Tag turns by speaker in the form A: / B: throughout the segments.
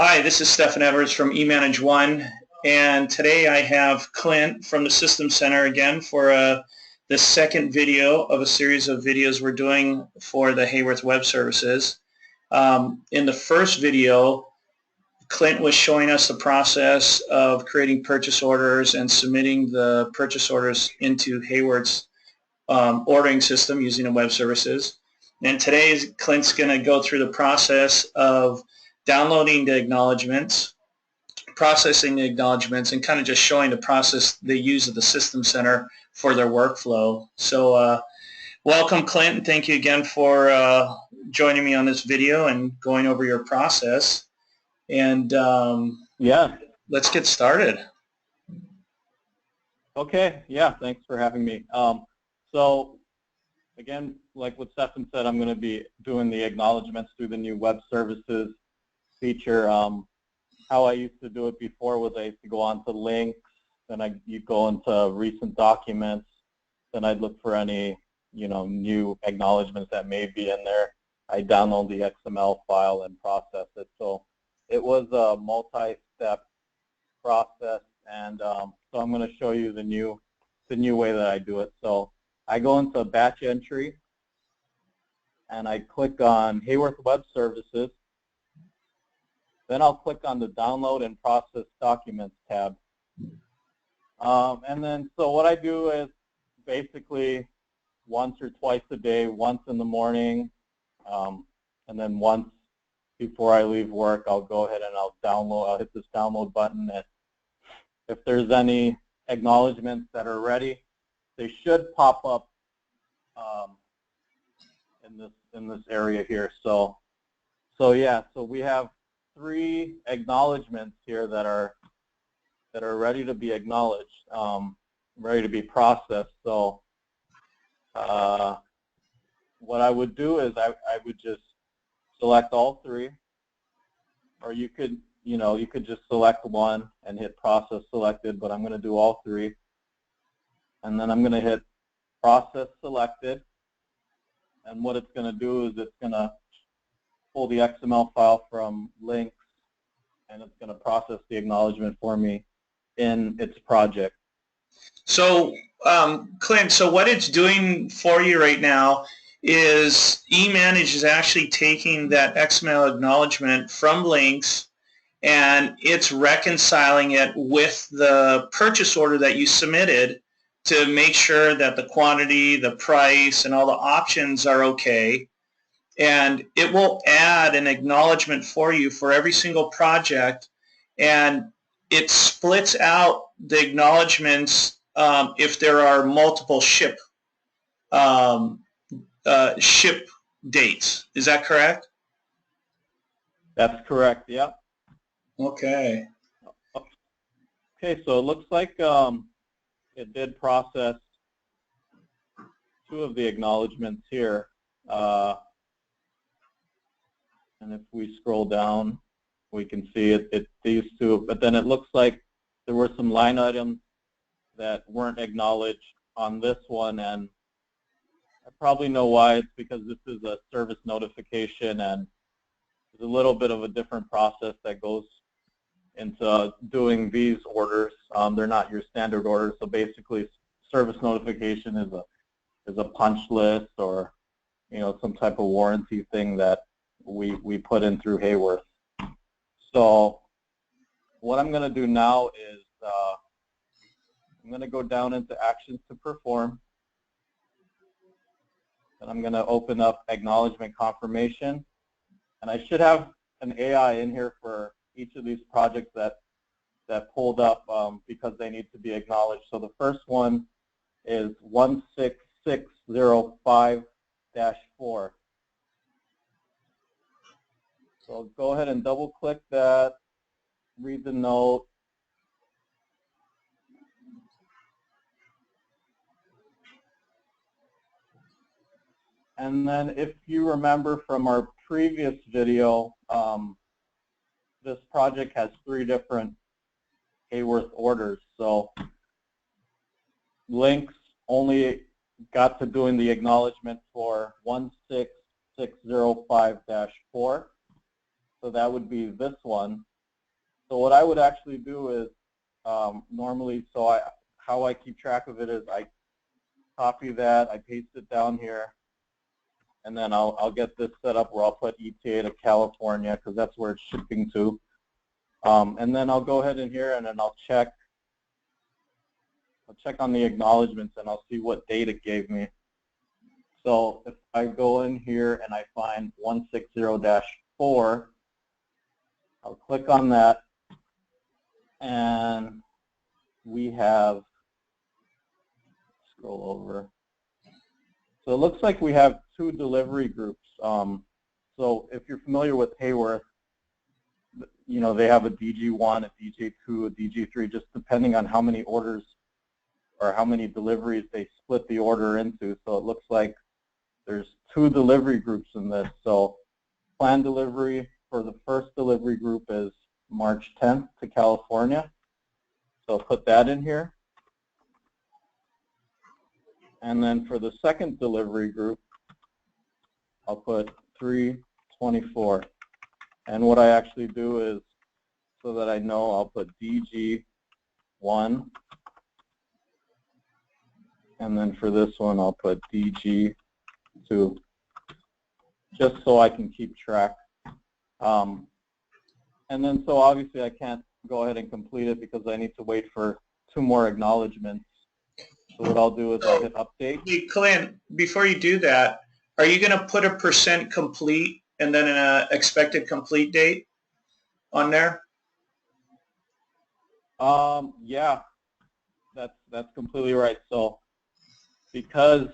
A: Hi, this is Stefan Evers from eManage One, and today I have Clint from the System Center again for the second video of a series of videos we're doing for the Haworth Web Services. In the first video, Clint was showing us the process of creating purchase orders and submitting the purchase orders into Haworth's ordering system using the web services. And today Clint's going to go through the process of downloading the acknowledgments, processing the acknowledgments, and kind of just showing the process they use at the System Center for their workflow. So welcome, Clint, and thank you again for joining me on this video and going over your process. And
B: yeah,
A: let's get started.
B: Okay, yeah, thanks for having me. So again, like what Stefan said, I'm going to be doing the acknowledgments through the new web services feature. How I used to do it before was I used to go onto links, then you'd go into recent documents, then I'd look for any new acknowledgments that may be in there. I download the XML file and process it. So it was a multi-step process, and so I'm going to show you the new way that I do it. So I go into batch entry, and I click on Haworth Web Services. Then I'll click on the Download and Process Documents tab. And then, so what I do is basically once or twice a day, once in the morning, and then once before I leave work, I'll go ahead and I'll hit this download button. And if there's any acknowledgments that are ready, they should pop up in this area here. So yeah, so we have 3 acknowledgments here that are ready to be acknowledged, ready to be processed. So what I would do is I would just select all 3, or you could just select one and hit process selected, but I'm going to do all 3. And then I'm going to hit process selected, and what it's going to do is it's going to pull the XML file from links, and it's going to process the acknowledgement for me in its project.
A: So Clint, so what it's doing for you right now is eManage is actually taking that XML acknowledgement from links, and it's reconciling it with the purchase order that you submitted to make sure that the quantity, the price, and all the options are okay. And it will add an acknowledgement for you for every single project, and it splits out the acknowledgements if there are multiple ship dates. Is that correct?
B: That's correct, yeah.
A: Okay.
B: Okay, so it looks like it did process 2 of the acknowledgements here. And if we scroll down, we can see these 2, but then it looks like there were some line items that weren't acknowledged on this one, and I probably know why. It's because this is a service notification, and there's a little bit of a different process that goes into doing these orders. They're not your standard orders, so basically service notification is a punch list or some type of warranty thing that we put in through Haworth. So what I'm going to do now is I'm going to go down into actions to perform, and I'm going to open up acknowledgement confirmation, and I should have an AI in here for each of these projects that pulled up because they need to be acknowledged. So the first one is 16605-4. So go ahead and double click that, read the note. And then if you remember from our previous video, this project has 3 different Haworth orders. So links only got to doing the acknowledgement for 16605-4. So that would be this one. So what I would actually do is normally, how I keep track of it is I copy that, I paste it down here, and then I'll get this set up where I'll put ETA to California because that's where it's shipping to. And then I'll go ahead in here and then I'll check on the acknowledgments and I'll see what date it gave me. So if I go in here and I find 160-4, I'll click on that, and we have, scroll over. So it looks like we have 2 delivery groups. So if you're familiar with Haworth, you know, they have a DG1, a DG2, a DG3, just depending on how many orders or how many deliveries they split the order into. So it looks like there's 2 delivery groups in this. So planned delivery for the first delivery group is March 10th to California. So I'll put that in here. And then for the second delivery group, I'll put 3/24. And what I actually do is, so that I know, I'll put DG1. And then for this one, I'll put DG2, just so I can keep track. And then so obviously I can't go ahead and complete it because I need to wait for 2 more acknowledgments. So what I'll do is I'll hit update.
A: Hey, Clint, before you do that, are you going to put a % complete and then an expected complete date on there?
B: Yeah, that's completely right. So because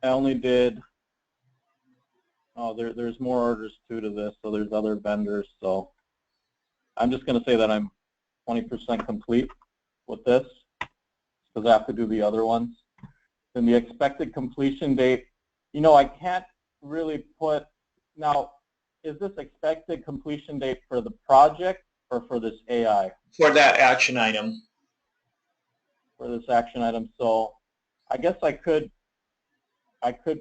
B: I only did, there's more orders too to this, so there's other vendors. So I'm just going to say that I'm 20% complete with this because I have to do the other ones. Then the expected completion date, you know, I can't really put, now, is this expected completion date for the project or for this AI?
A: For that action item.
B: For this action item. So I guess I could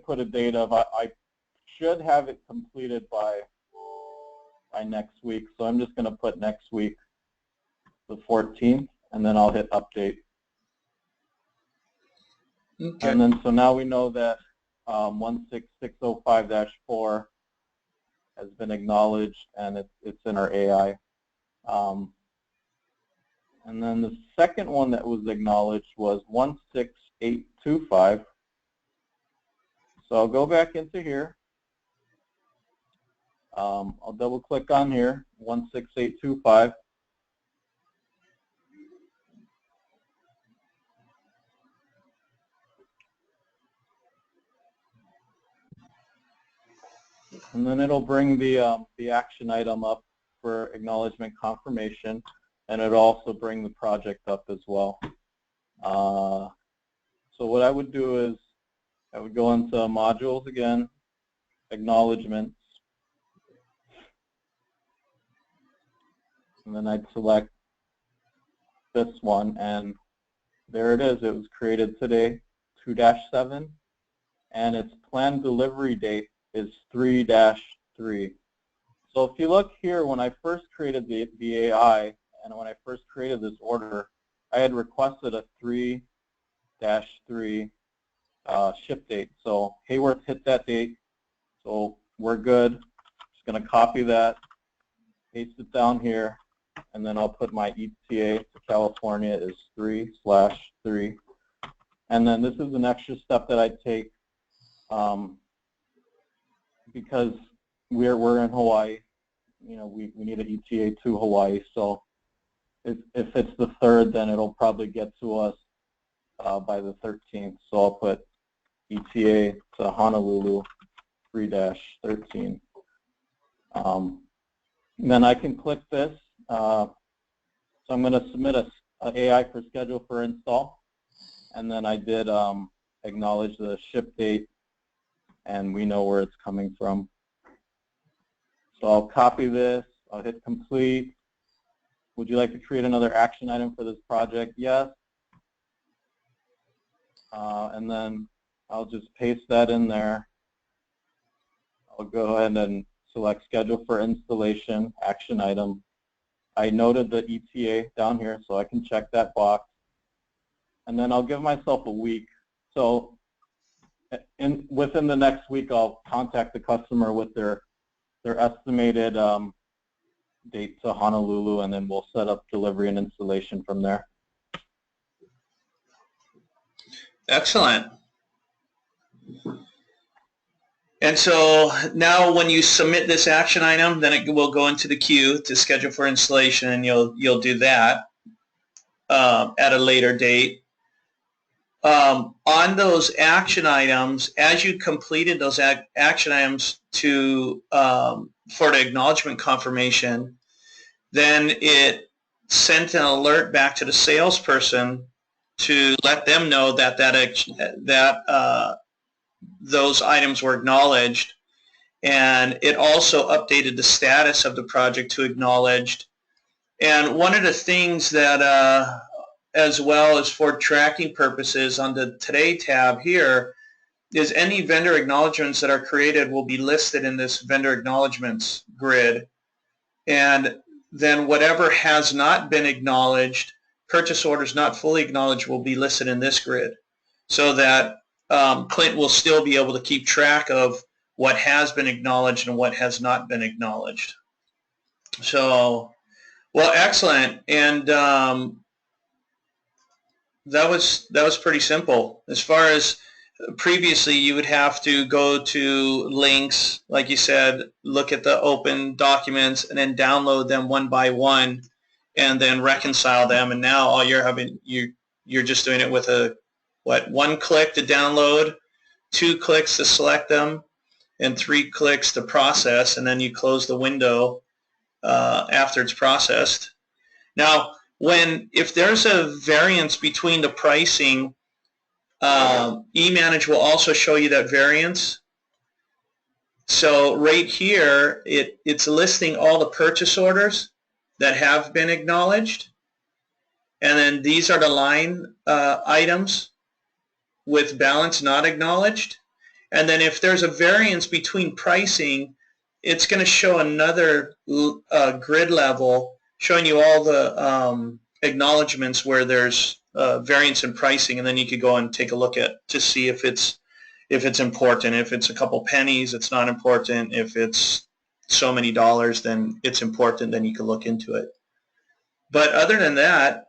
B: put a date of, I should have it completed by next week. So I'm just going to put next week, the 14th, and then I'll hit update.
A: Okay.
B: And then so now we know that 16605-4 has been acknowledged, and it's in our AI. And then the second one that was acknowledged was 16825. So I'll go back into here. I'll double click on here, 16825. And then it'll bring the action item up for acknowledgement confirmation, and it'll also bring the project up as well. So what I would do is I would go into modules again, acknowledgements, and then I'd select this one, and there it is. It was created today, 2-7, and its planned delivery date is 3-3. So if you look here, when I first created the AI, and when I first created this order, I had requested a 3-3 ship date. So Haworth hit that date, so we're good. Just going to copy that, paste it down here, and then I'll put my ETA to California is 3/3. And then this is an extra step that I take because we're in Hawaii. You know, we need an ETA to Hawaii. So if it's the 3rd, then it'll probably get to us by the 13th. So I'll put ETA to Honolulu 3-13. Then I can click this. So I'm going to submit a AI for schedule for install. And then I did acknowledge the ship date, and we know where it's coming from. So I'll copy this. I'll hit complete. Would you like to create another action item for this project? Yes. And then I'll just paste that in there. I'll go ahead and select schedule for installation, action item. I noted the ETA down here, so I can check that box. And then I'll give myself a week. So within the next week, I'll contact the customer with their estimated date to Honolulu, and then we'll set up delivery and installation from there.
A: Excellent. And so now when you submit this action item, then it will go into the queue to schedule for installation, and you'll do that at a later date. On those action items, as you completed those action items for the acknowledgement confirmation, then it sent an alert back to the salesperson to let them know that those items were acknowledged, and it also updated the status of the project to acknowledged. And one of the things that as well as for tracking purposes on the Today tab here is any vendor acknowledgments that are created will be listed in this vendor acknowledgments grid, and then whatever has not been acknowledged, purchase orders not fully acknowledged, will be listed in this grid, so that Clint will still be able to keep track of what has been acknowledged and what has not been acknowledged. So, well, excellent. And that was pretty simple. As far as previously, you would have to go to links, like you said, look at the open documents, and then download them one by one, and then reconcile them. And now all you're just doing it with one click to download, 2 clicks to select them, and 3 clicks to process, and then you close the window after it's processed. Now, if there's a variance between the pricing, eManage will also show you that variance. So right here, it's listing all the purchase orders that have been acknowledged, and then these are the line items with balance not acknowledged. And then if there's a variance between pricing, it's going to show another grid level showing you all the acknowledgments where there's variance in pricing, and then you could go and take a look to see if it's important. If it's a couple pennies, it's not important. If it's so many dollars, then it's important. Then you can look into it. But other than that,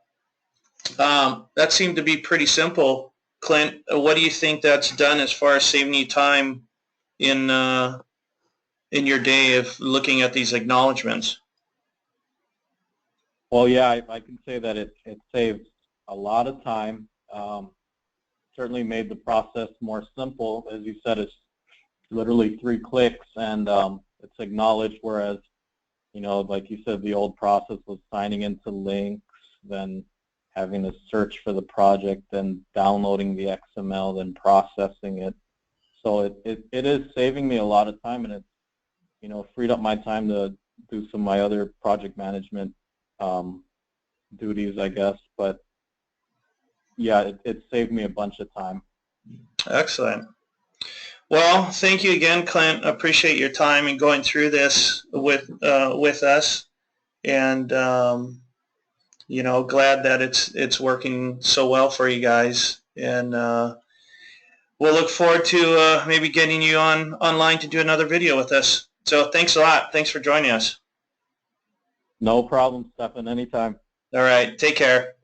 A: that seemed to be pretty simple. Clint, what do you think that's done as far as saving you time in your day of looking at these acknowledgments?
B: Well, yeah, I can say that it saved a lot of time. Certainly made the process more simple. As you said, it's literally 3 clicks and it's acknowledged, whereas, like you said, the old process was signing into links, then having to search for the project, then downloading the XML, then processing it. So it is saving me a lot of time, and it's freed up my time to do some of my other project management duties, I guess. But yeah, it saved me a bunch of time.
A: Excellent. Well, thank you again, Clint. I appreciate your time and going through this with us, and glad that it's working so well for you guys. And we'll look forward to maybe getting you online to do another video with us. So thanks a lot. Thanks for joining us.
B: No problem, Stefan. Anytime.
A: All right. Take care.